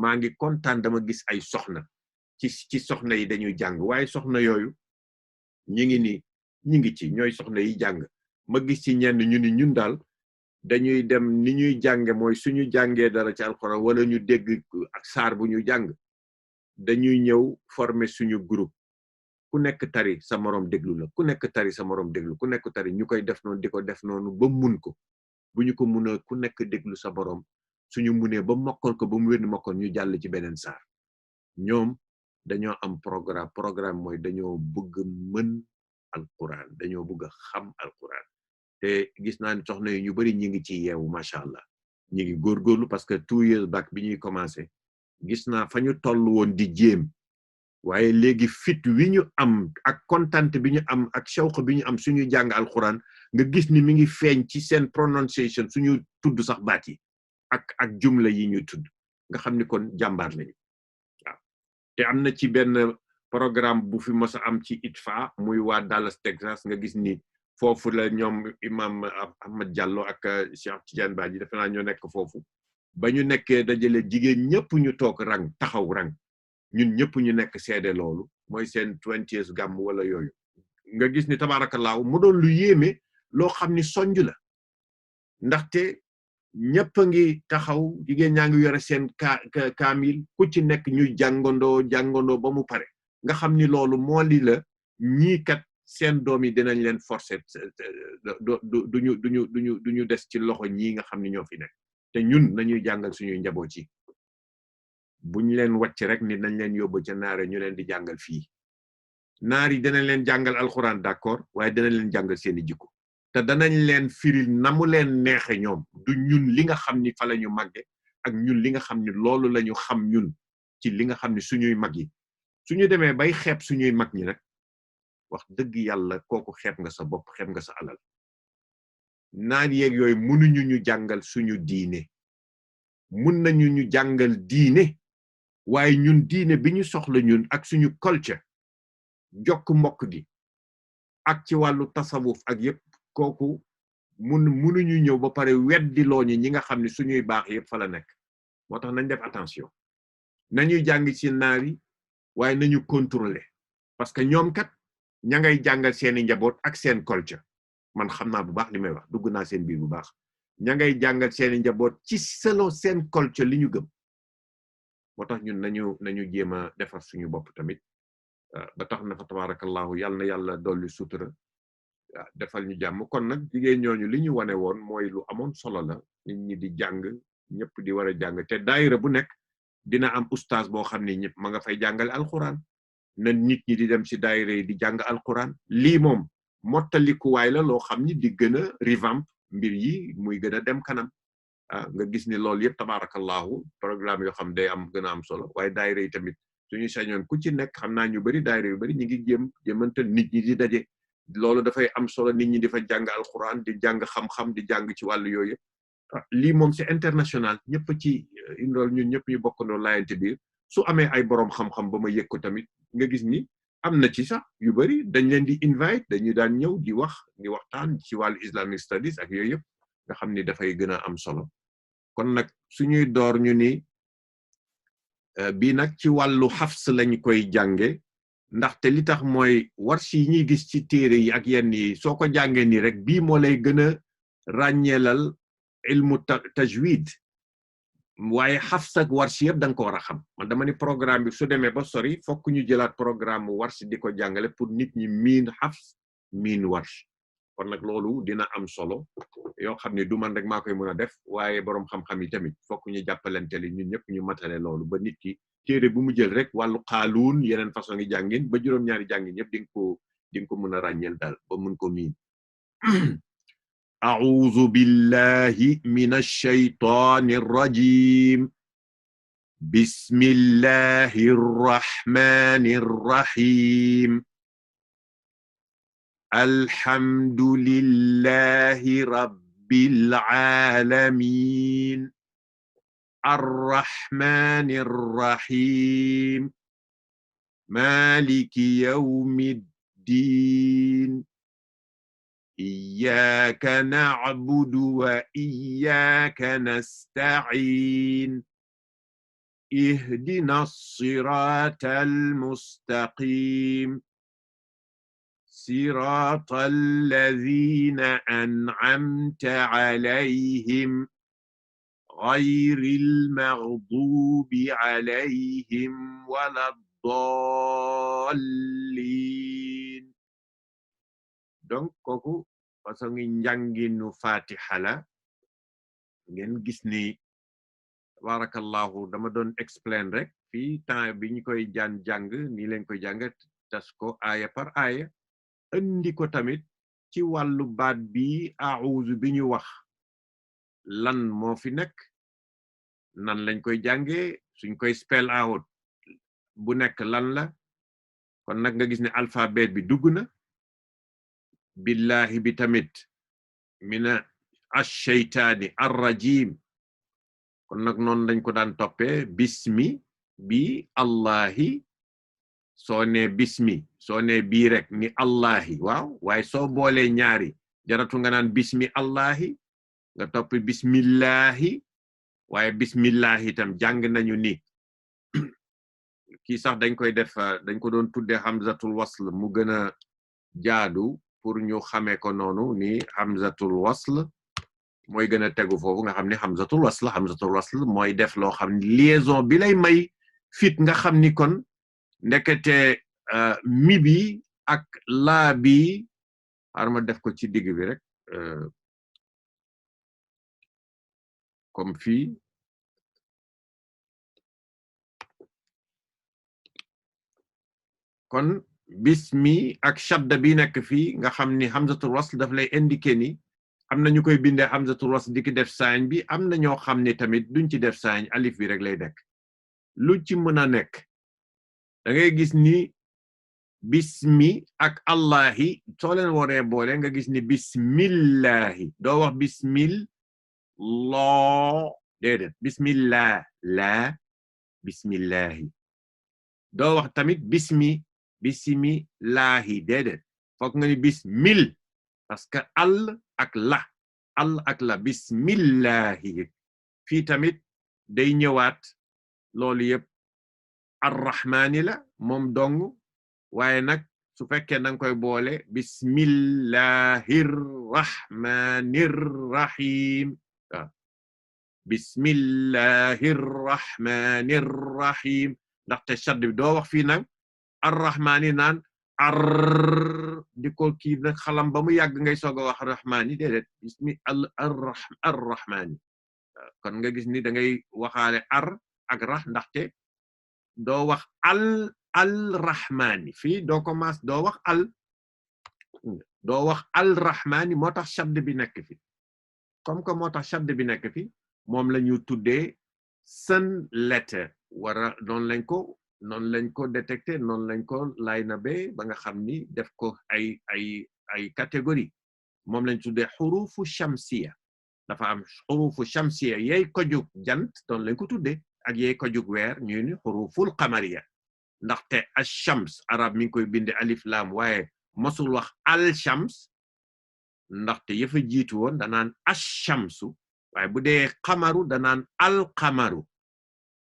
maa ngi kontaan dama gis ay soxna ci soxna yi dañuy jàng waaye soxna yooyu ñi ngi ci ñooy soxna yi jàng ma gis ci ñenn ñu ni ñun daal dañuy dem ni ñuy jànge mooy suñu jàngee dara ci alxuraan wala ñu dégg ak saar bu ñu jàng dañuy ñëw former suñu groupe ku nekk tari sa morom déglu la ku nekk tari sa morom déglu ku nekk tari ñu koy def noonu di ko def noonu ba mun ko bu ñu ko mun a ku nekk déglu sa borom suñu munee ba mokkal ko ba mu wér mokkal ñu jàll ci beneen saar ñoom dañoo am programme mooy dañoo bëgg mën alquran dañoo bëgg a xam alquran te gis naa ni soxna yi ñu bari ñi ngi ci yeewu macha allah ñi ngi góorgóorlu parce que 2 years back bi ñuy commencé gis naa fa ñu toll woon di jéem waaye léegi fit wi ñu am ak kontante bi ñu am ak shawq bi ñu am suñu jàng alquran nga gis ni mi ngi feeñ ci seen prononciation suñu tudd sax baat yi ak jumla yi ñu tudd nga xam ni kon jàmbaar lañu waaw te am na ci benn programme bu fi mos a am ci ITFA muy waa Dallas Texas nga gis ni foofu la ñoom imam Ahmad Diallo ak Cheikh Tidiane Badji defe naa ñoo nekk foofu ba ñu nekkee dajale jigéen ñëpp ñu toog rang taxaw rang ñun ñëpp ñu nekk seede loolu mooy seen 20th gàmm wala yooyu nga gis ni tabaarakallaahu mu doon lu yéeme loo xam ni sonj la ndaxte ñëpp a ngi taxaw jigéen ñaa ngi yore seen kaamil ku ci nekk ñuy jàngandoo ba mu pare nga xam ni loolu moo li la ñii kat seen doom yi dinañ leen forcer duñu des ci loxo ñii nga xam ni ñoo fi nekk te ñun nañuy jàngal suñuy njaboot yi buñ leen wàcc rek ni nañ leen yóbbu ca naare ñu leen di jàngal fii naar yi dinañ leen jàngal alxuraan d'accord waaye dinañ leen jàngal seeni jikko te danañ leen firil na mu leen neexe ñoom du ñun li nga xam ni fa la ñu màgge ak ñun li nga xam ni loolu la ñu xam ñun ci li nga xam ni suñuy mag yi suñu demee bay xeeb suñuy mag ñi nag wax dëgg yàlla kooku xeeb nga sa bopp xeeb nga sa alal naan yeeg yooyu mënuñu ñu jàngal suñu diine mun nañu ñu jàngal diine waaye ñun diine bi ñu soxla ñun ak suñu culture jokk mbokk gi ak ci wàllu tasawuf ak yépp kooku mënuñu ñëw ba pare weddi looñu ñi nga xam ne suñuy baax yépp fa la nekk moo tax nañ def attention nañuy jàng ci naar yi waaye nañu contrôler parce que ñoom kat ña ngay jàngal seeni njaboot ak seen culture man xam naa bu baax li may wax dugg naa seen biir bu baax ña ngay jàngal seeni njaboot ci selon seen culture li ñu gëm moo tax ñun nañu jéem a defar suñu bopp tamit ba tax na fa tabarakallahu yàlla na yàlla dolli sutura defal ñu jàmm kon nag jigéen ñooñu li ñu wane woon mooy lu amoon solo la nit ñi di jàng ñëpp di war a jàng te daayira bu nekk dina am ustaas boo xam ne ñëpp ma nga fay jàngale alquran na nit ñi di dem ci daayira yi di jàng alquran lii moom mottalikuwaay la loo xam ni di gën a revamp mbir yi muy gën a dem kanam nga gis ni loolu yëpp tabarakallahu programme yoo xam day am gën a am solo waaye daayira yi tamit suñu sañoon ku ci nekk xam naa ñu bari daayira yu bari ñu ngi jéemantal nit ñi di daje loolu dafay am solo nit ñi di fa jàng alquran di jàng xam-xam di jàng ci wàllu yooyu lii moom c'est international ñëpp ci indool ñun ñëpp ñu bokkandoo laayante biir su amee ay boroom xam-xam ba ma yëg ko tamit nga gis ni am na ci sax yu bari dañ leen di invite dañuy daan ñëw di waxtaan ci wàllu Islamic studies ak yooyu yëpp nga xam ni dafay gën a am solo kon nag suñuy door ñu ni bii nag ci wàllu xafs lañ koy jànge ndaxte li tax mooy warsh yi ñuy gis ci téere yi ak yenn yi soo ko jàngee nii rek bii moo lay gën a ràññeelal ilmu tajwid waaye xafs ak warsh yëpp da nga ko war a xam man dama ni programme bi su demee ba sori fokk ñu jëlaat programme mu warsh di ko jàngale pour nit ñi miin xafs miin warsh kon nag loolu dina am solo yoo xam ne du man rek maa koy mën a def waaye boroom xam-xam yi tamit fokk ñu jàppalante li ñun ñëpp ñu matale loolu ba nit ki téere bu mu jël rek wàllu xaaluun yeneen façon ngi jàngin ba juróom-ñaari jàngin yëpp di nga ko mën a ràññeel daal ba mun ko miin a'udhu billahi minash shaytanir rajim bismillahir rahmanir rahim alhamdulillahi rabbil alamin الرحمن الرحيم مالك يوم الدين إياك نعبد وإياك نستعين ihdina siratal mustaqim siratal ladhina an'amta alayhim ghayril maghdubi alayhim waladdallin. donc kooku façon ngi njànginu fatiha la ngeen gis ni tabarakallahu dama doon explain rek fii temps bi ñu koy jàng nii leen koy jàng tas ko aaya par aaya indi ko tamit ci wàllu baat bi a'uuzu bi ñu wax lan moo fi nekk nan lañ koy jàngee suñ koy spell out bu nekk lan la kon nag nga gis ne alphabet bi dugg na billahi bi tamit mina ash-shaytaani ar-rajim kon nag noonu lañ ko daan toppee bismi bi allahi soo ne bismi soo ne bii rek ni allahi waaw waaye soo boolee ñaari jaratu nga naan bismi allahi nga topp bismillahi waaye bismillahi itam jàng nañu ni kii sax dañ koy def dañ ko doon tuddee hamzatul wasl mu gën a jaadu pour ñu xamee ko noonu ni hamzatul wasl mooy gën a tegu foofu nga xam ne hamzatul wasl mooy def loo xam ne liaison bi lay may fit nga xam ni kon ndekete mi bi ak laa bi xaaral ma def ko ci digg bi rek comme fii kon bismi ak shadda bi nekk fii nga xam ni hamzatul wasl daf lay indiquer ni am na ñu koy bindee hamzatul wasl di ki def saañ bi am na ñoo xam ne tamit duñ ci def saañ alif bi rek lay nekk lu ci mën a nekk da ngay gis ni bismi ak allahi soo leen waree boole nga gis ni bismillahi doo wax bismillah déedéet bismillah la bismillahi doo wax tamit bismillahi déedéet foog nga ni bismil parce que al ak la bismillahi fii tamit day ñëwaat loolu yëpp arrahmaani la moom dong waaye nag su fekkee danga koy boole bismillahir rahmanir rahim waaw bismillahir rahmanir rahim ndaxte shadd bi doo wax fii nag arrahmaani naan ar di ko kii nag xalam ba mu yàgg ngay soog a wax rahmaani déedéet bismi arrahmaani kon nga gis ni da ngay waxaale ar ak rah ndaxte doo wax al rahmaani fii doo commence doo wax al rahmaani moo tax shadd bi nekk fi comme que moo tax shadd bi nekk fi moom la ñu tuddee sun letter wara noonu lañ ko détecté noonu lañ ko lay na be ba nga xam ni def ko ay catégorie moom lañ tuddee xurufu shamsiya dafa am xurufu shamsiya yey ko jug jant noonu lañ ko tuddee ak yey ko jug weer ñuy ni xuruful qamariya ndaxte ash-shams arab mi ngi koy binde alif lam waaye mosul wax al-shams ndaxte yëfa jiitu woon danaan ash-shamsu waaye bu dee qamaru danaan al-qamaru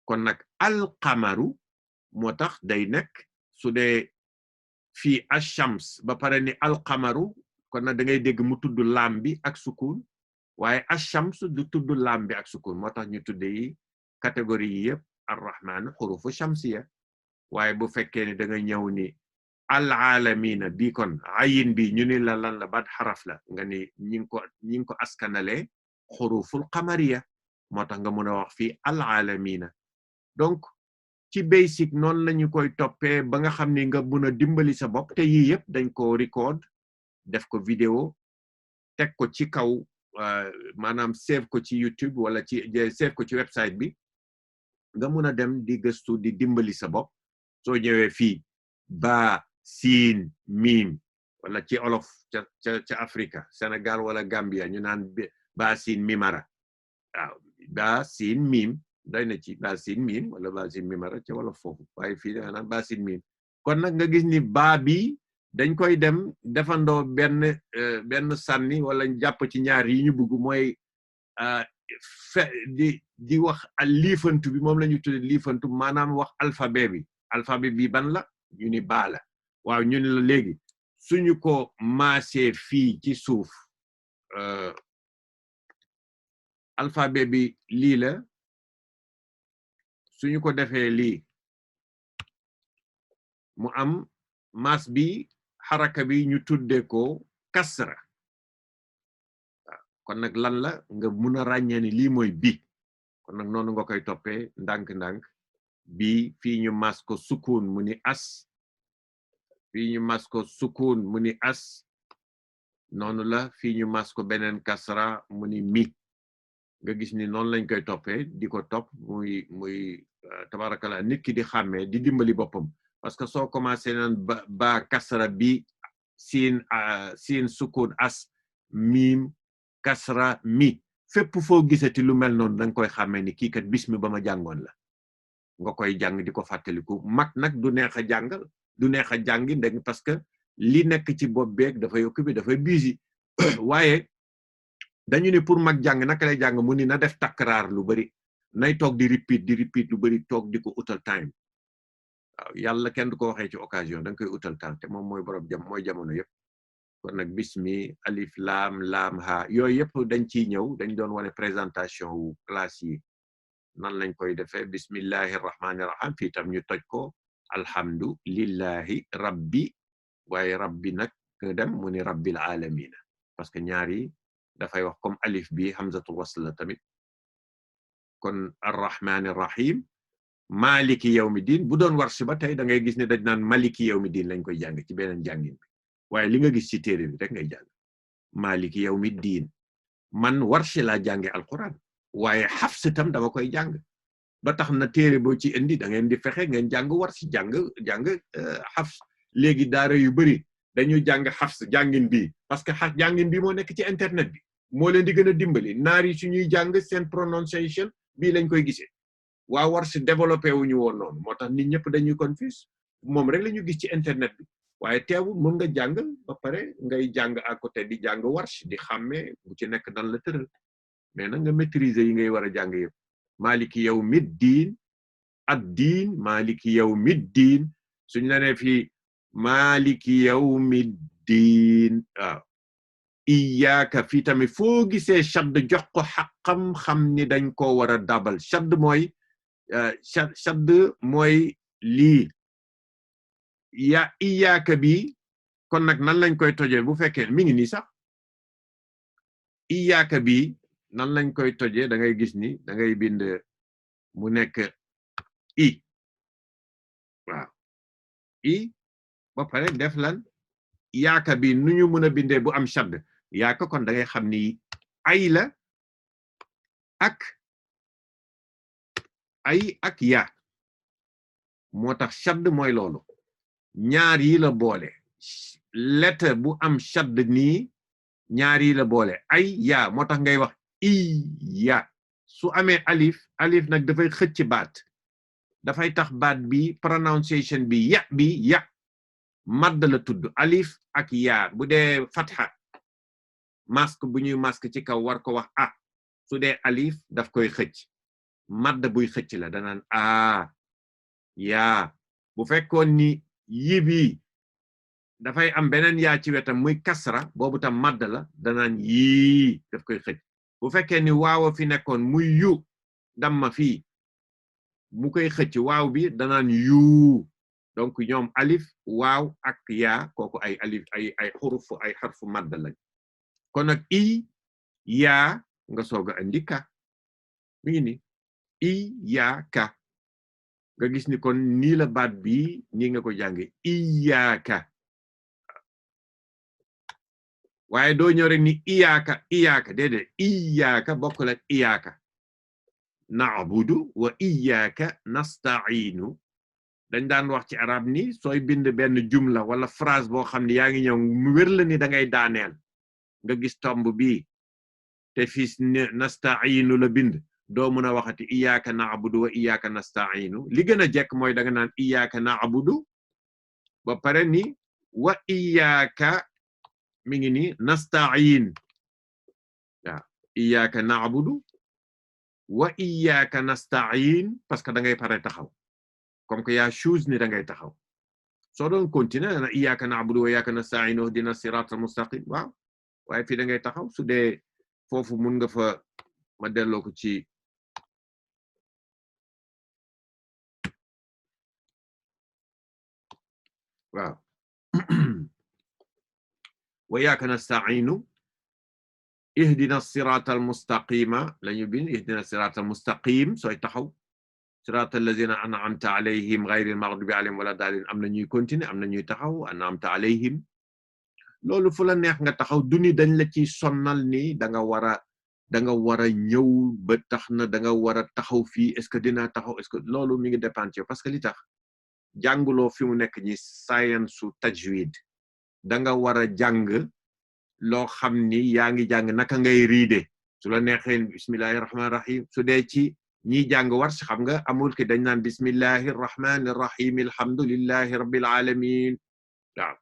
kon nag al-qamaru moo tax day nekk su dee fii ash-shams ba pare ni al-qamaru kon nag da ngay dégg mu tudd lam bi ak sukun waaye ash-shams du tudd lam bi ak sukun moo tax ñu tudde yi catégorie yi yëpp ar-rahman xurufu shamsiya waaye bu fekkee ni da nga ñëw ni al-alamina bi kon ayin bi ñu ni la lan la bat xaraf la nga ni ñi ngi ko askanale xuruful qamariya moo tax nga mën a wax fii al-alamina donc ci basic noonu lañu koy toppee ba nga xam ni nga mën a dimbali sa bopp te yii yëpp dañ ko record def ko vidéo teg ko ci kaw maanaam save ko ci YouTube wala save ko ci website bi nga mën a dem di gëstu di dimbali sa bopp soo ñëwee fii ba siin miim wala ci olof ca Afrika Sénégal wala Gambia ñu naan ba siin mimara waaw ba siin miim doy na ci ba siin miim wala ba siin mimara ca wolof foofu waaye fii da naan ba siin miim kon nag nga gis ni baa bi dañ koy dem defandoo benn sànni wala jàpp ci ñaar yi ñu bëgg mooy di wax liifantu bi moom la ñu tudde liifantu maanaam wax alphabet bi ban la ñu ni baa la waaw ñu ni la léegi suñu ko maasee fii ci suuf alphabet bi lii la suñu ko defee lii mu am maas bi xaraka bi ñu tudde ko kasra kon nag lan la nga mun a ràññee ni lii mooy bi kon nag noonu nga koy toppee ndànk-ndànk bi fii ñu mas ko sukun mu ni as fii ñu mas ko sukun mu ni as noonu la fii ñu mas ko beneen kasra mu ni mi nga gis ni noonu lañ koy toppee di ko topp muy tabarakallah nit ki di xàmmee di dimbali boppam parce que soo commencé naan ba kasra bi siin sukun as miim kasra mi fépp foo gisati lu mel noonu danga koy xàmmee ni kii kat bismi ba ma jàngoon la nga koy jàng di ko fàttaliku mag nag du neex a jàngal du neex a jàngi ndeg parce que li nekk ci bopp beeg dafay occupé dafay busy waaye dañu ne pour mag jàng naka lay jàng mu ni na def takraar lu bari nay toog di repeat lu bari toog di ko utal time waaw yàlla kenn du ko waxee ci occasion danga koy utal temps te moom mooy borom mooy jamono yëpp kon nag bismi alif laam ha yooyu yëpp dañ ciy ñëw dañ doon wane présentation wu classe yi nan lañ koy defee bismillahi rahmani rahim fii tam ñu toj ko alhamdulillahi rabbi waaye rabbi nag nga dem mu ni rabbil alamina parce que ñaari dafay wax comme alif bi hamzatul wasl la tamit kon arrahmani rahim maliki yawmi din bu doon war si ba tey da ngay gis ne dañ naan maliki yawmi din lañ koy jàng ci beneen jàngin bi waaye li nga gis ci téere bi rek ngay jàng maliki yawmi din man warshi laa jànge alquran waaye Hafs tam dama koy jàng ba tax na téere boo ci indi da ngeen di fexe ngeen jàng warshi jàng Hafs léegi daara yu bari dañu jàng Hafs jàngin bi parce que jàngin bi moo nekk ci internet bi moo leen di gën a dimbali naar yi suñuy jàng seen prononciation bii lañ koy gisee waa warshi développé wuñu woon noonu moo tax nit ñëpp dañuy confuse moom rek la ñu gis ci internet bi waaye teewul mën nga jàng ba pare ngay jàng à côté di jàng warsh di xàmmee bu ci nekk dan la tëral mais nag nga maîtriser yi ngay war a jàng yëpp maliki yawmi diin ad-diin maliki yawmi diin suñ la nee fii maliki yawmi diin waaw iyaaka fii tamit foo gisee shadd jox ko xaqam xam ni dañ ko war a dabal shadd mooy lii ya iyaaka bi kon nag nan lañ koy tojee bu fekkee mi ngi nii sax iyaaka bi nan lañ koy tojee da ngay gis ni da ngay bind mu nekk i waaw i ba pare def lan yaaka bi nu ñu mën a bindee bu am shadd yaaka kon da ngay xam ni ay la ak ya moo tax shadd mooy loolu ñaar yi la boole lettre bu am shadd nii ñaar yi la boole ay ya moo tax ngay wax i ya su amee alif nag dafay xëcc baat dafay tax baat bi prononciation bi ya madd la tudd alif ak ya bu dee fatha masque bu ñuy masque ci kaw war ko wax a su dee alif daf koy xëcc madd buy xëcc la danaan a yaa bu fekkoon ni yi bi dafay am beneen yaa ci wetam muy kasra boobu tam madd la danaan yii daf koy xëcc bu fekkee ni waawa fi nekkoon muy yu damma fii mu koy xëcc waaw bi danaan yuu donc ñoom alif waaw ak yaa kooku ay alif ay xarfu madd lañ kon nag i yaa nga soog a andi ka mi ngi ni i yaa ka nga gis ni kon nii la baat bi nii nga ko jànge iyaaka waaye doo ñëw rek ni iyaaka déedéet iyaaka bokkul ak iyaaka na'budu wa iyaaka nasta'inu dañ daan wax ci arab ni sooy bind benn jumla wala phrase boo xam ne yaa ngi ñëw mu wér la ni da ngay daaneel nga gis tomb bi te fii nasta'inu la bind doo mën a waxati iyyaka na'budu wa iyyaka nasta'inu li gën a jekk mooy da nga naan iyyaka na'budu ba pare ni wa iyyaka mi ngi ni nasta'in waaw iyyaka na'budu wa iyyaka nasta'in parce que da ngay pare taxaw comme que yaa choose ni da ngay taxaw soo doon continuer na iyyaka na'budu wa iyyaka nasta'in ihdina siratal mustaqim waaw waaye fii da ngay taxaw su dee foofu mun nga fa ma delloo ko ci waaw wa iyyaka nasta'inu ihdina siratal mustaqima lañu bind ihdina siratal mustaqim sooy taxaw siratal lazina an'amta alayhim ghayril maghdubi alayhim wala daalin am na ñuy continuer am na ñuy taxaw an'amta alayhim loolu fu la neex nga taxaw duni dañ la ci sonnal ni da nga wara ñëw ba tax na da nga wara taxaw fii est-ce que dinaa taxaw est-ce que loolu mi ngi dépendre parce que li tax jànguloo fi mu nekk ñi science su tajwid da nga wara jàng loo xam ni yaa ngi jàng naka ngay riide su la neexee bismillahir rahmanir rahim su dee ci ñiy jàng war si xam nga amul ki dañ naan bismillahir rahmanir rahim alhamdulillahi rabbil alamin waaw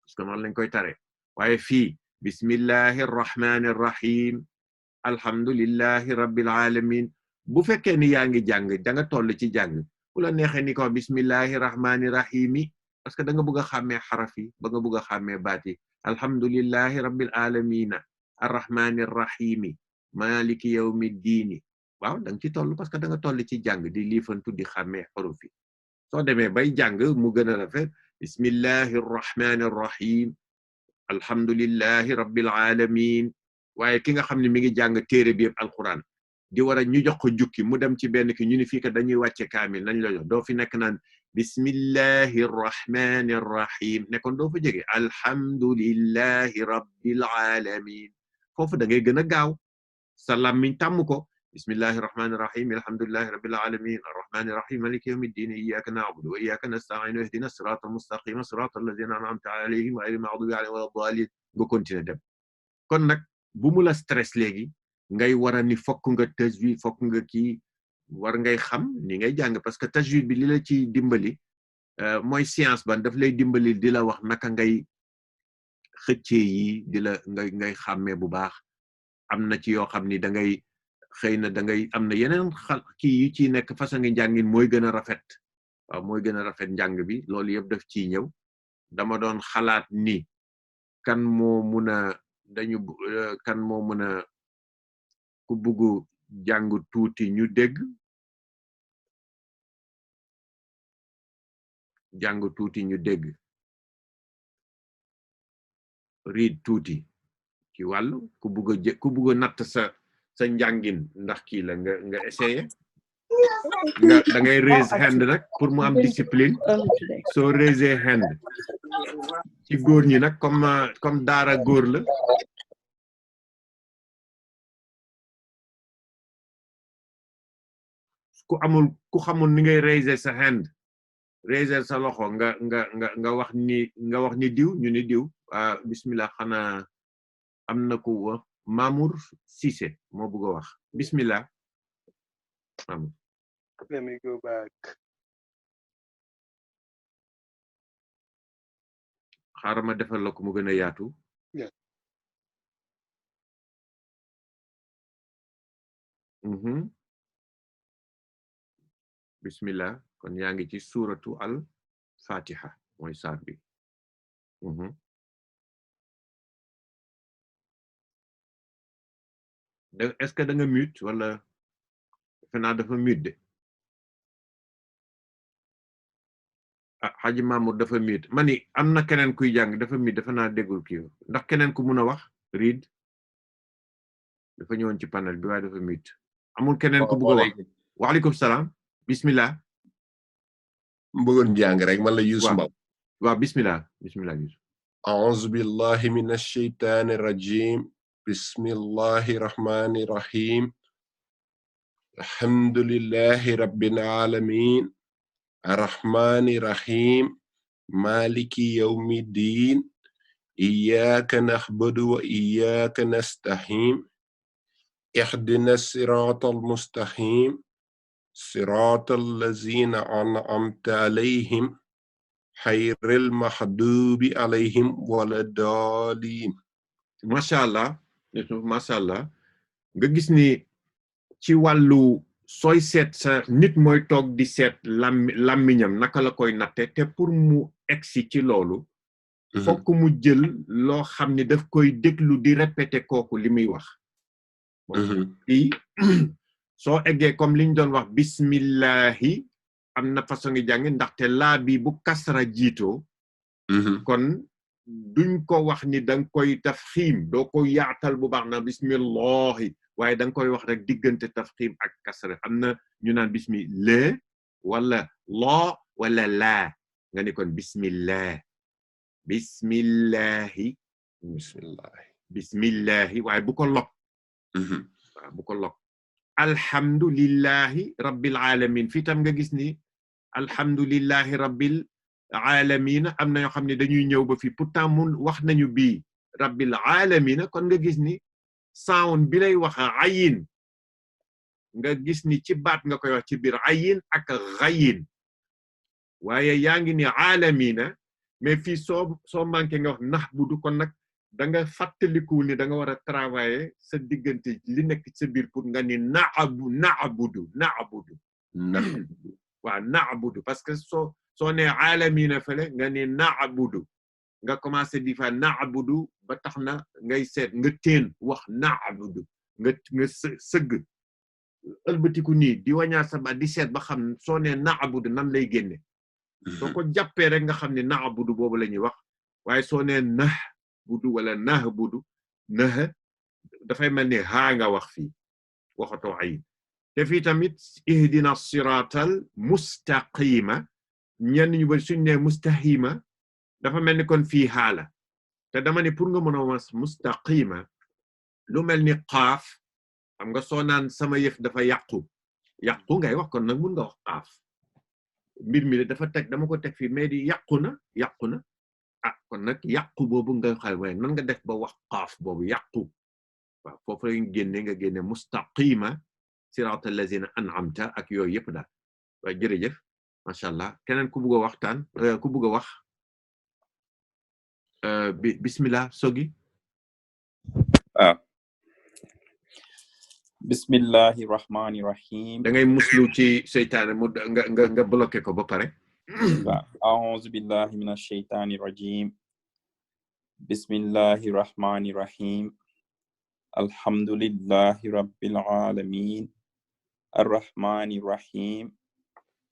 parce que noonu lañ koy tare waaye fii bismillahir rahmanir rahim alhamdulillahi rabbil alamin bu fekkee ni yaa ngi jàng da nga toll ci jàng bu la neexee ni ko bismillahir rahmanir rahimi parce que da nga bëgg a xàmmee xaraf yi ba nga bëgg a xàmmee baat yi alhamdulillahi rabbil alamina arrahmanir rahimi maliki yawmiddini waaw da nga ci toll parce que da nga toll ci jàng di liifantu di xàmmee xaruf yi soo demee bay jàng mu gën a rafet bismillahir rahmanir rahim alhamdulillahi rabbil alamin waaye ki nga xam ne mi ngi jàng téere bi yëpp alquran di war a ñu jox ko jukki mu dem ci benn ki ñu ni fii ka dañuy wàcce kaamil nañ la jox doo fi nekk naan bismillahir rahmanir rahim nekkoon doo fa jege alhamdulillahi rabbil alamin foofu da ngay gën a gaaw sa làmmiñ tàmm ko bismillahir rahmanir rahim alhamdulillahi rabbil alamin arrahmanir rahim maliki yawmiddin iyyaka na'budu wa iyyaka nasta'in ihdina siratal mustaqim siratal ladzina an'amta alayhim ghayril maghdubi alayhim waladdallin nga continuer dem kon nag bu mu la stress léegi ngay war a ni fokk nga tajwid fokk nga kii war ngay xam ni ngay jàng parce que tajwid bi li la ci dimbali mooy science ban daf lay dimbali di la wax naka ngay xëccee yi di la ngay xàmmee bu baax am na ci yoo xam ni da ngay xëy na da ngay am na yeneen kii yu ci nekk façon ngi njàngin mooy gën a rafet waaw mooy gën a rafet njàng bi loolu yëpp daf ciy ñëw dama doon xalaat ni kan moo mun a ku bugg jàng tuuti ñu dégg read tuuti ci wàllu ku bugg a natt sa njàngin ndax kii la nga essayer da ngay raise hand rek pour mu am discipline soo raise hand ci góor ñi nag comme daara góor la ku xamul ni ngay raise sa hand raise sa loxo nga wax ni diw ñu ni diw bismillah xanaa am na ku wax Mamour Cissé moo bëgg a wax bismillah Let me go back. xaaral ma defal la ko mu gën a yaatu. Yeah. Bismillah kon yaa ngi ci suratu al fatiha mooy saar bi. Est-ce que da nga mute wala defe naa dafa mute de. Haji Mamour dafa mute mani am na keneen kuy jàng dafa mute dafa naa déggul kii ndax keneen ku mun a wax read dafa ñëwoon ci panel bi waaye dafa mute amul keneen ku bëgg a wax waaleykum salaam bismillah bëggoon jàng rek man la Youssou Mbaw waaw bismillah Youssou a'uuzu billahi minash shaytaani rajim bismillahi rahmani rahim alhamdulillahi rabbil alamin arrahmani rahim maliki yawmiddin iyyaka na'budu wa iyyaka nasta'in ihdina siratal mustaqim siratal lazina an'amta alayhim ghayril maghdubi alayhim waladdallin. Masha Allah nga gis ni ci wàllu sooy seet sa nit mooy toog di seet làmmiñam naka la koy natte te pour mu egsi ci loolu fokk mu jël loo xam ni daf koy déglu di répéter kooku li muy wax fii soo eggee comme liñ doon wax bismillahi am na façon ngi jàngi ndaxte laa bi bu kasra jiitoo kon duñ ko wax ni danga koy tafxiim doo ko yaatal bu baax na bismillahi waaye danga koy wax rek diggante tafxiim ak kasra am na ñu naan bismillah wala loo wala laa nga ni kon bismillah bismillahi waaye bu ko lok waaw bu ko lok alhamdulillahi rabbil alamin fii tam nga gis ni alhamdulillahi rabbil alamin am na ñoo xam ne dañuy ñëw ba fii pourtant mun wax nañu bii rabbil alamin kon nga gis ni sound bi lay wax ayin nga gis ni ci baat nga koy wax ci biir ayin ak ghayin waaye yaa ngi ni alamina mais fii soo manqué nga wax nahbudu kon nag da nga fàttaliku ni da nga war a travailler sa diggante li nekk sa biir pour nga ni na'budu waaw na'budu parce que soo ne alamina fele nga ni na'budu nga commencé di fa na'budu ba tax na ngay seet nga teen wax na'budu nga sëgg ëlbatiku nii di wañaar sa ba di seet ba xam soo ne na'budu nan lay génne soo ko jàppee rek nga xam ne na'budu boobu la ñuy wax waaye soo ne nahbudu wala nahbudu dafay mel ni haa nga wax fii waxatoo ayin te fii tamit ihdina siratal mustaqima ñenn ñu bari suñ ne mustahima dafa mel ni kon fii haala te dama ne pour nga mën a wax mustaqima lu mel ni qaaf xam nga soo naan sama yëf dafa yàqu ngay wax kon nag mun nga wax qaaf mbir mi dafa teg dama ko teg fii mais di yàqu na ah kon nag yàqu boobu nga xay waaye nan nga def ba wax qaaf boobu yàqu waaw foofu la nga génne mustaqima siratal lazina an'amta ak yooyu yëpp daal waaye jërëjëf macha allah keneen ku bugg a waxtaan ku bugg a wax bismillah sogi bismillahi rahmani rahim da ngay muslu ci seytaane mu nga bloqué ko ba pare a'udhu billahi minash shaitani rajim bismillahi rahmani rahim alhamdulillahi rabbil alamin arrahmani rahim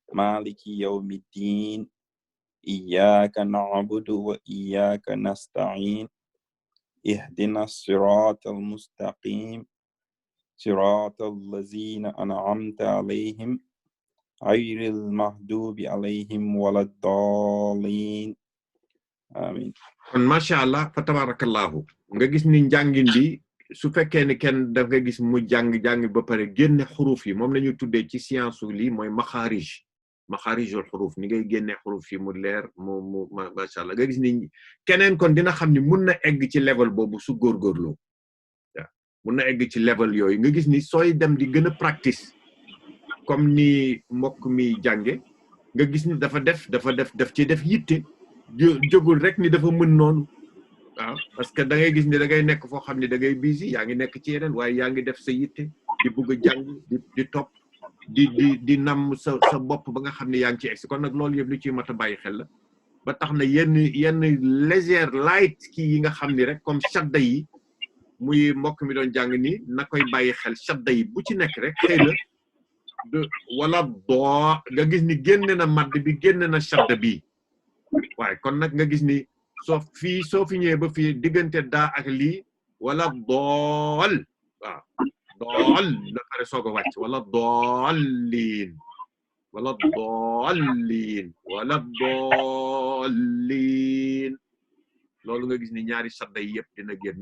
maliki yawmiddin iyyaka na'budu wa iyyaka nasta'in ihdinas siratal mustaqim siratal ladzina an'amta alayhim ghayril maghdubi alayhim waladdallin amin kon masha Allah fa tabarakallahu nga gis ni njàngin bi su fekkee ne kenn da nga gis mu jàng ba pare génne xuruf yi moom la ñu tuddee ci science lii mooy maxaarijul xuruf ni ngay génne xuruf yi mu leer mu masha Allah nga gis ni keneen kon dina xam ni mun na egg ci level boobu su góorgóorloo waaw mun na egg ci level yooyu nga gis ni sooy dem di gën a practice comme ni mbokk mi jànge nga gis ni daf ci def yitte jógul rek ni dafa mën noonu waaw parce que da ngay gis ni da ngay nekk foo xam ne da ngay busy yaa ngi nekk ci yeneen waaye yaa ngi def sa yitte di bëgg a jàng di topp di nam sa bopp ba nga xam ne yaa ngi ci egsi kon nag loolu yëpp lu ci mat a bàyyi xel la ba tax na yenn légère light kii yi nga xam ni rek comme shadda yi muy mbokk mi doon jàng ni na koy bàyyi xel shadda yi bu ci nekk rek xëy na wala doo nga gis ni génne na madd bi génne na shadda bi waaye kon nag nga gis ni soo fi ñëwee ba fii diggante daa ak lii wala dool waaw dool la pare soog a wàcc wala doolliin loolu nga gis ni ñaari sadda yi yëpp dina génn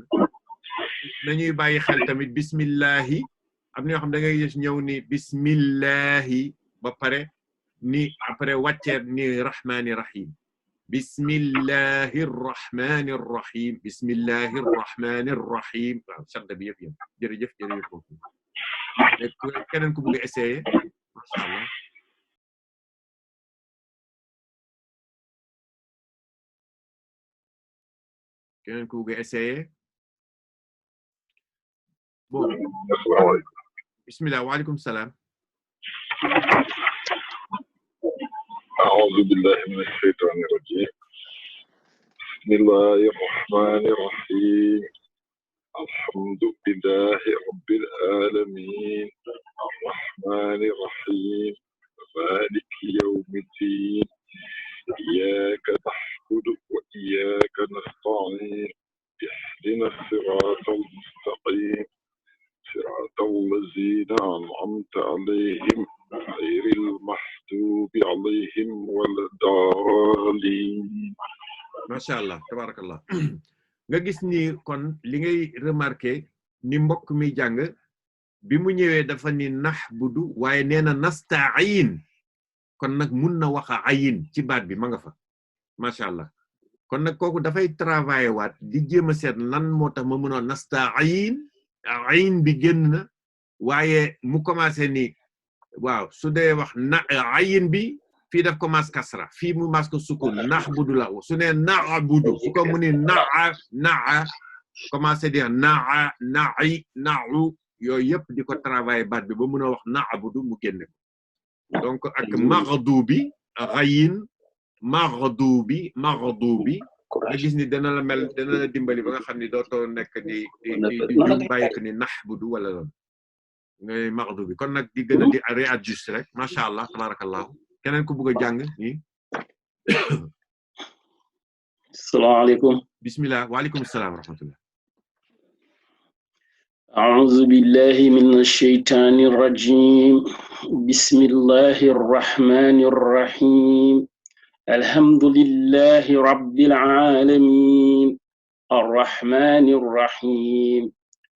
nañuy bàyyi xel tamit bismillahi am na yoo xam da ngay gis ñëw ni bismillahi ba pare ni après wàcceer ni rahmani rahim bismillahir rahmanir rahim bismillahir rahmanir rahim waaw sadda bi yëpp jërëjëf foofu keneen ku bëgg a essayer masha Allah keneen ku bëgg a essayer bon bismillah wa alaykum salam. أعوذ بالله من الشيطان الرجيم بسم الله الرحمن الرحيم الحمد لله رب العالمين الرحمن الرحيم مالك يوم الدين إياك نعبد وإياك نستعين اهدنا الصراط المستقيم صراط الذين أنعمت عليهم غير المحسوب عليهم ولا الضالين. Masha Allah, tabarakallah. Nga gis ni kon li ngay remarquer ni mbokk mi jàng bi mu ñëwee dafa ni nahbudu waaye nee na nasta'in kon nag mun na wax ayin ci baat bi ma nga fa Masha Allah. Kon nag kooku dafay travailler waat di jéem a seet lan moo tax ma mënoon nasta'in ayin bi génn na waaye mu commencé ni waaw su dee wax na ayin bi fii daf commence kasra fii mu mas ko sukun nahbudu la su ne na'budu su ko mu ni na'a commencé dire na'a na'i na'u yooyu yëpp di ko travailler baat bi ba mën a wax na'budu mu génne ko donc ak maghdubi ghayin maghdubi nga gis ni dana la dimbali ba nga xam ni dootoo nekk di bàyyi ko ni nahbudu wala loolu ngay maghdubi kon nag di gën a di réajuster rek Masha Allah tabarakallah keneen ku bëgg a jàng ni Assalamu alaykum. bismillah wa alaykum assalam wa rahmatullah. أعوذ بالله من الشيطان الرجيم بسم الله الرحمن الرحيم الحمد لله رب العالمين الرحمن الرحيم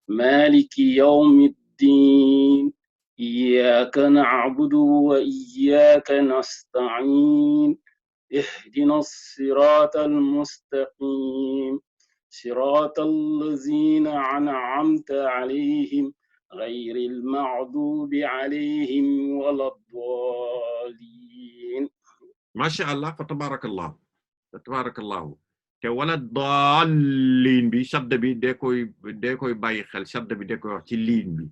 مالك يوم الدين إياك نعبد وإياك نستعين اهدنا الصراط المستقيم صراط الذين أنعمت عليهم غير المغضوب عليهم ولا الضالين. ما شاء الله فتبارك الله te wala dallin bi shadda bi de koy bàyyi xel shadda bi de koy wax ci liin bi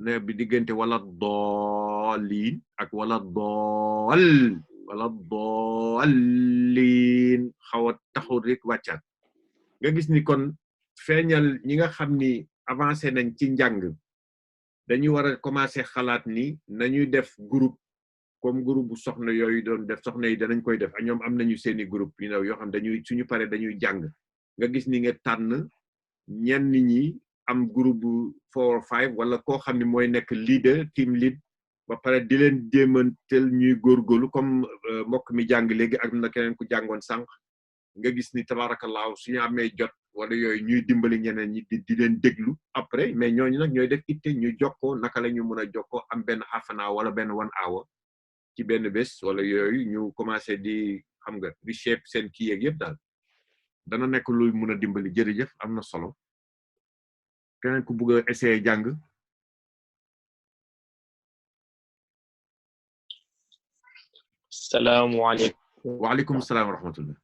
ne bi diggante wala dallin ak wala dallin xaw a taxaw rek wàccaat nga gis ni kon feeñal ñi nga xam ni avancé nañ ci njàng dañuy war a commencer xalaat ni nañuy def groupe comme groupe bu soxna yooyu doon def soxna yi danañ koy def ak ñoom am nañu seeni groupe yu ndaw yoo xam dañuy suñu paree dañuy jàng nga gis ni nga tànn ñenn ñi am groupe bu 4 or 5 wala koo xam ni mooy nekk leader team lead ba pare di leen jéemantel ñuy góorgóorlu comme mbokk mi jàng léegi ak na keneen ku jàngoon sànq nga gis ni tabarakallahu suñu amee jot wala yooyu ñuy dimbali ñeneen ñi di leen déglu après mais ñooñu nag ñooy def itte ñu jokkoo naka la ñu mën a jokkoo am benn half an hour wala benn 1 hour ci benn bés wala yooyu ñu commencé di xam nga di shape seen kii yeeg yëpp daal dana nekk luy mën a dimbali jërëjëf am na solo keneen ku bëgg a essayer jàng Assalamu alaykum. wa alaykum assalam wa rahmatullah.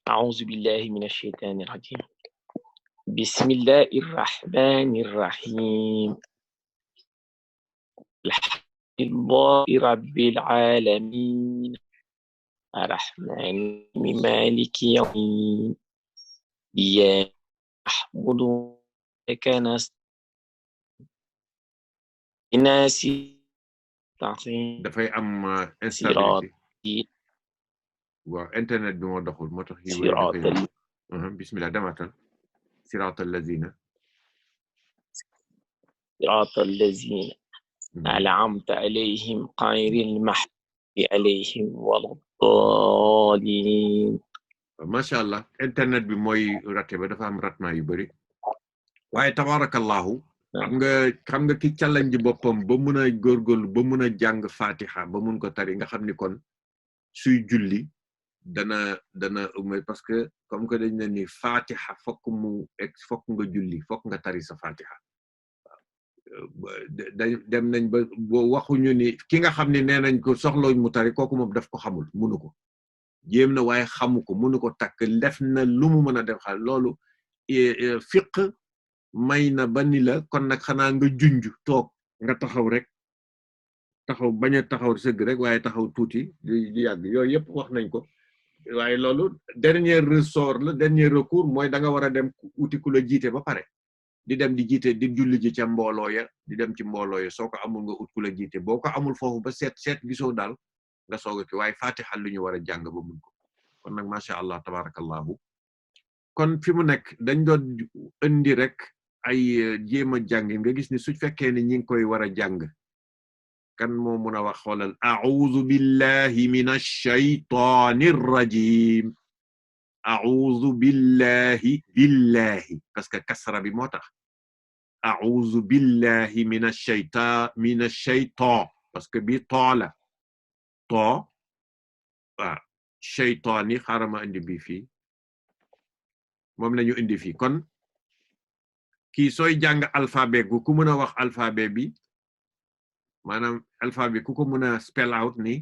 أعوذ بالله من الشيطان الرجيم بسم الله الرحمن الرحيم الحمد لله رب العالمين الرحمن مالك يوم الدين إياك نعبد وإياك نستعين dafay am instabilité waaw internet bi moo doxul moo tax yi bismillah damatal siratal lazina أنعمت عليهم غير المغضوب عليهم ولا الضالين. Masha Allah internet bi mooy raté ba dafa am ratma yu bari waaye tabarakallahu xam nga ki challenge boppam ba mun a góorgóorlu ba mun a jàng fatiha ba mun ko tari nga xam ni kon suy julli dana parce que comme que dañ ne ni fatiha fokk nga julli fokk nga tari sa fatiha dem nañ ba waxuñu ni ki nga xam ne nee nañ ko soxlooñ mu tari kooku moom daf ko xamul munu ko jéem na waaye xamu ko munu ko takk def na lu mu mën a def xal loolu fiqh may na ba ni la kon nag xanaa nga junj toog nga taxaw rek taxaw bañ a taxaw sëgg rek waaye taxaw tuuti di yàgg yooyu yëpp wax nañ ko waaye loolu dernier ressort la dernier recours mooy da nga war a dem uti ku la jiite ba pare di dem di jiite di julli ji ca mbooloo ya di dem ci mbooloo ya soo ko amul nga ut ku la jiite boo ko amul foofu ba seet gisoo daal nga soog a ki waaye fatiha lu ñu war a jàng ba mun ko kon nag macha allah tabarakallahu kon fi mu nekk dañ doon indi rek ay jéem a jàng nga gis ni su fekkee ni ñi ngi koy war a jàng kan moo mun a wax xoolal a'udhu billahi minash shaytanir rajim a'udhu billahi parce que kasra bi moo tax a'udhu billahi minash shaytan parce que bi to la to shaytani xarama indi bi fii moom lañu indi fii kon kii sooy jàng alphabet gu ku mën a wax alphabet bi maanaam alphabet ku ko mën a spell out ni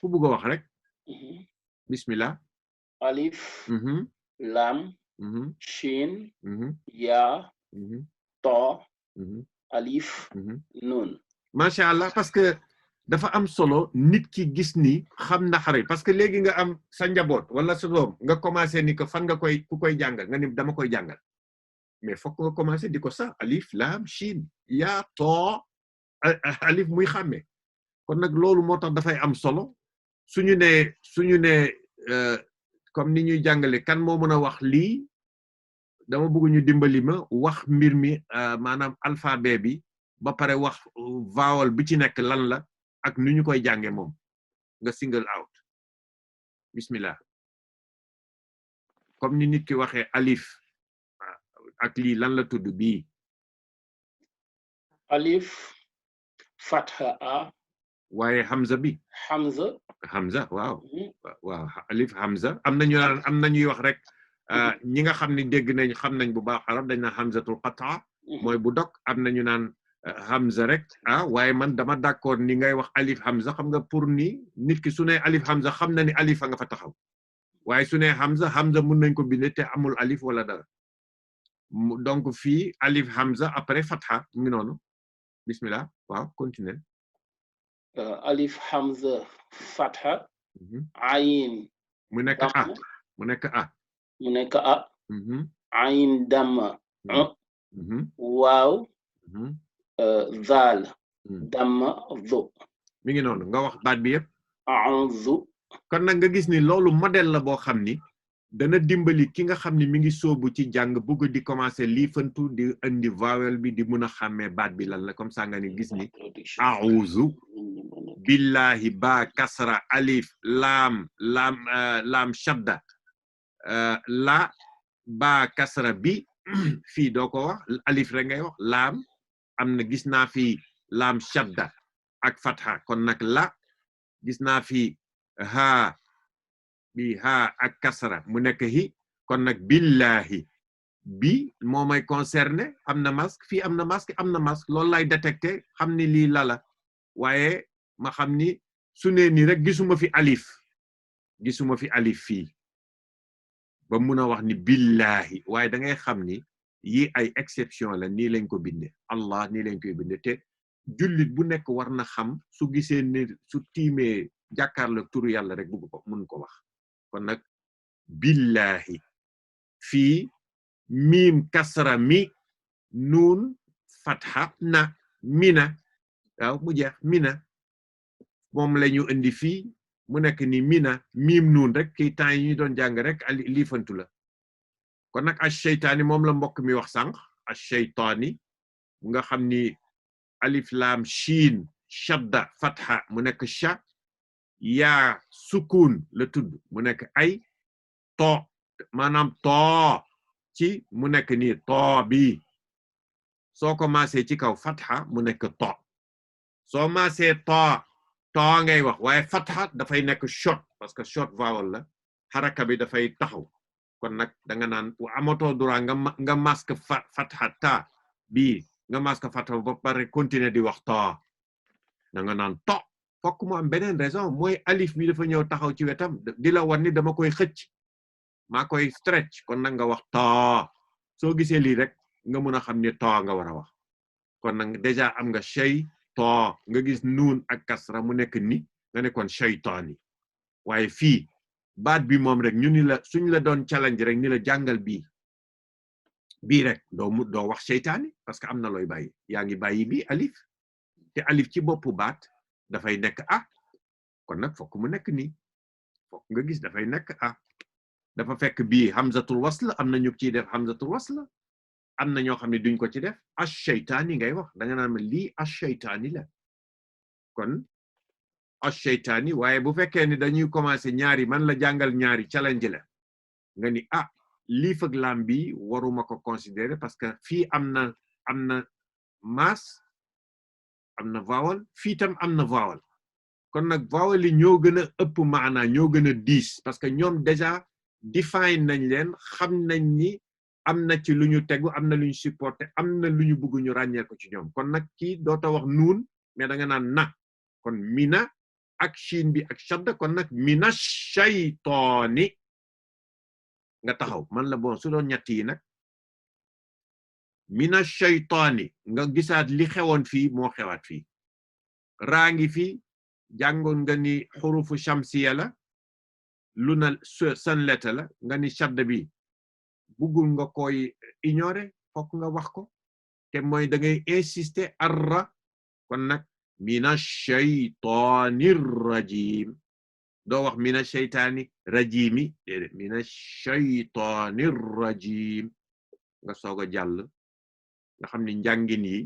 ku bëgg a wax rek bismillah alif lam shin ya to alif nun masha Allah parce que dafa am solo nit ki gis ni xam na xare parce que léegi nga am sa njaboot wala sa doom nga commencé ni ko fan nga koy ku koy jàngal nga ni dama koy jàngal mais fokk nga commencé di ko sax alif lam shin ya to alif muy xàmme kon nag loolu moo tax dafay am solo suñu ne comme ni ñuy jàngale kan moo mën a wax lii dama bëgg ñu dimbali ma wax mbir mi maanaam alphabet bi ba pare wax vowel bi ci nekk lan la ak nu ñu koy jànge moom nga single out bismillah comme ni nit ki waxee alif ak lii lan la tudd bii alif fatha a waaye hamza bi hamza waaw alif hamza am na ñuy wax rek ñi nga xam ni dégg nañ xam nañ bu baax arab dañ naan hamzatul qata mooy bu dog am na ñu naan hamza rek waaye man dama d'accord ni ngay wax alif hamza xam nga pour ni nit ki su ne alif hamza xam na ni alif a nga fa taxaw waaye su ne hamza mun nañ ko binde te amul alif wala dara donc fii alif hamza après fatha mu ngi noonu bismillah waaw continuer alif hamza fatha ayin mu nekk a ayin damma waaw zaal damma dhu mi ngi noonu nga wax baat bi yëpp a'udhu kon nag nga gis ni loolu modèle la boo xam ni dana dimbali ki nga xam ni mi ngi soobu ci jàng bëgg di commencer liifantu di indi vowel bi di mun a xàmmee baat bi lan la comme ça nga ni gis ni a'udhu billahi ba kasra alif lam shadda la ba kasra bi fii doo ko wax alif rek ngay wax laam am na gis naa fi laam shadda ak fatha kon nag la gis naa fi ha bi ha ak kasra mu nekk hi kon nag billahi bi moo may concerné am na masque fii am na masque loolu lay détecté xam ni lii lala waaye ma xam ni su nee nii rek gisuma fi alif fii ba mun a wax ni billahi waaye da ngay xam ni yi ay exception la nii lañ ko binde Allah nii lañ koy binde te jullit bu nekk war na xam su gisee ne su tiimee jàkkaarloo turu yàlla rek bugg ko mun ko wax kon nag billahi fii miim kasra mi nuun fatha na mina waaw mu jeex mina moom la ñu indi fii mu nekk ni mina miim nuun rek kii temps yi ñu doon jàng rek liifantu la kon nag ash-shaytaani moom la mbokk mi wax sànq ash-shaytaani nga xam ni alif lam shin shadda fatha mu nekk sha yaa sukun la tudd mu nekk ay to maanaam to ci mu nekk nii to bi soo ko maasee ci kaw fatha mu nekk to soo maasee to ngay wax waaye fatha dafay nekk short parce que short vowel la haraka bi dafay taxaw kon nag da nga naan amatoo droit nga masque fatha ta bi nga masque fatha ba pare continuer di wax to da nga naan to fokk mu am beneen raison mooy alif bi dafa ñëw taxaw ci wetam di la wan ni dama koy xëcc maa koy stretch kon nag nga wax taa soo gisee lii rek nga mën a xam ne taa nga war a wax kon nag déjà am nga shay taa nga gis nuun ak kasra mu nekk ni nga ne kon shaytaani waaye fii baat bi moom rek ñu ni la suñ la doon challenge rek ni la jàngal bii rek doo wax shaytaani parce que am na looy bàyyi yaa ngi bàyyi bi alif te alif ci boppu baat dafay nekk kon nag fokk mu nekk nii fokk nga gis dafay nekk dafa fekk bii hamzatul wasl am na ñu ciy def hamzatul wasl am na ñoo xam ne duñ ko ci def ash-shaytaani ngay wax da nga naan lii ash-shaytaani la kon ash-shaytaani waaye bu fekkee ni dañuy commencé ñaari man la jàngal ñaari challenge la nga ni liif ak lam bi waruma ko considérer parce que fii am na maas am na vowel fii tam am na vowel kon nag vowel yi ñoo gën a ëpp maana ñoo gën a diis parce que ñoom déjà define nañ leen xam nañ ni am na ci lu ñu tegu am na lu ñu supporté am na lu ñu bëgg ñu ràññee ko ci ñoom kon nag kii doota wax nuun mais da nga naan na kon mina ak shin bi ak shadda kon nag mina shaytaani nga taxaw man la bon su doon ñett yi nag mina shaytaani nga gisaat li xewoon fii moo xewaat fii raa ngi fii jàngoon nga ni xurufu shamsiya la lu na san letta la nga ni shadda bi buggul nga koy ignorer fokk nga wax ko te mooy da ngay insister arra kon nag mina shaytaanir rajim doo wax mina shaytaani rajimi déedéet mina shaytaanir rajim nga soog a jàll nga xam ni njàngin yi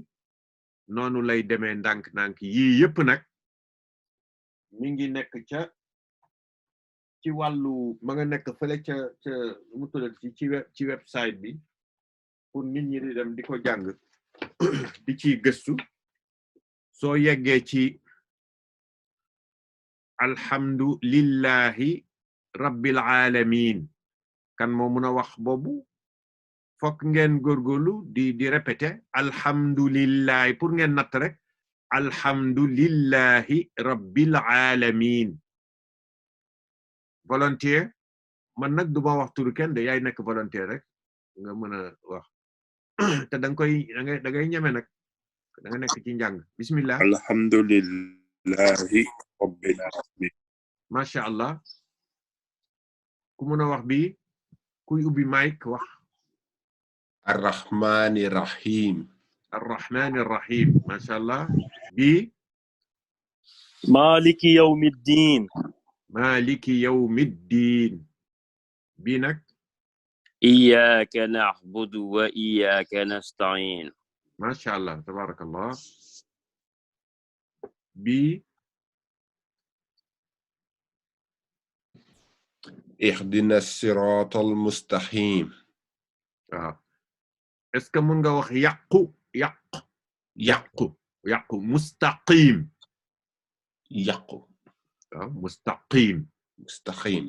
noonu lay demee ndànk-ndànk yii yëpp nag mi ngi nekk ci wàllu ma nga nekk fële ca mu tuddati ci website bi pour nit ñi di dem di ko jàng di ci gëstu soo yeggee ci alhamdulillahi rabbil alamin kan moo mun a wax boobu fokk ngeen góorgóorlu di répéter alhamdulillahi pour ngeen natt rek alhamdulillahi rabbil alamin volontaire man nag duma wax turu kenn de yaay nekk volontaire rek nga mën a wax te da ngay ñeme nag da nga nekk ci njàng bismillah alhamdulillahi rabbil alamin masha Allah ku mën a wax bi kuy ubbi mic wax arrahmani rahim arrahmani rahim masha Allah bi maliki yawmiddin maliki yawmiddin bi nag iyyaka na'budu wa iyyaka nasta'in masha Allah tabarakallah bi ihdina siratal mustaqim est-ce que mën nga wax yaqu mustaqim mustaqim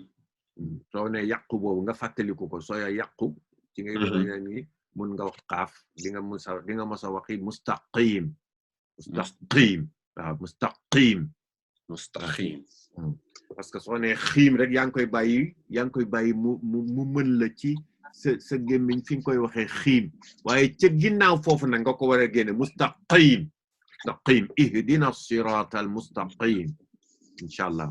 soo ne yàqu boobu nga fàttaliku ko soo yàqu ci ngay bëgg ni mën nga wax xaaf di nga mos a waxi mustaqim parce que soo ne xiim rek yaa ngi koy bàyyi mu mën la ci sa gémmiñ fi nga koy waxee xiim waaye ca ginnaaw foofu nag nga ko war a génne mustaqim ihdina siratal mustaqim inshallah